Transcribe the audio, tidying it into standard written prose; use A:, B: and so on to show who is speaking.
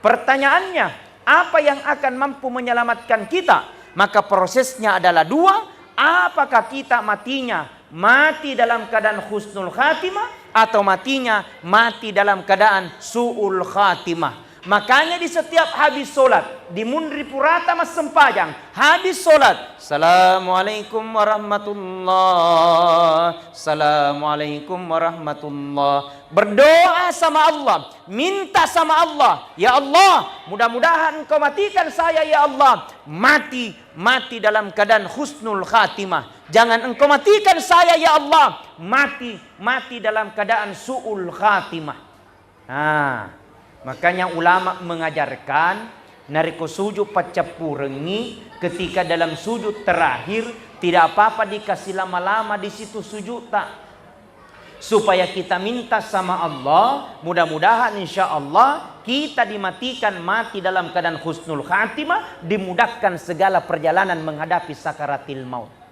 A: Pertanyaannya, apa yang akan mampu menyelamatkan kita? Maka prosesnya adalah dua. Apakah kita mati dalam keadaan husnul khatimah, atau mati dalam keadaan su'ul khatimah. Makanya di setiap habis solat, di Mundri Purata Mas Sempajang, habis solat, Assalamualaikum warahmatullah, Assalamualaikum warahmatullah. Berdoa sama Allah, minta sama Allah, ya Allah, mudah-mudahan Engkau matikan saya ya Allah. Mati dalam keadaan husnul khatimah. Jangan Engkau matikan saya ya Allah. Mati dalam keadaan su'ul khatimah. Makanya ulama mengajarkan nariko sujud pacapurengi ketika dalam sujud terakhir tidak apa-apa dikasih lama-lama di situ sujud tak, supaya kita minta sama Allah, mudah-mudahan insya Allah kita dimatikan mati dalam keadaan husnul khatimah, dimudahkan segala perjalanan menghadapi sakaratil maut.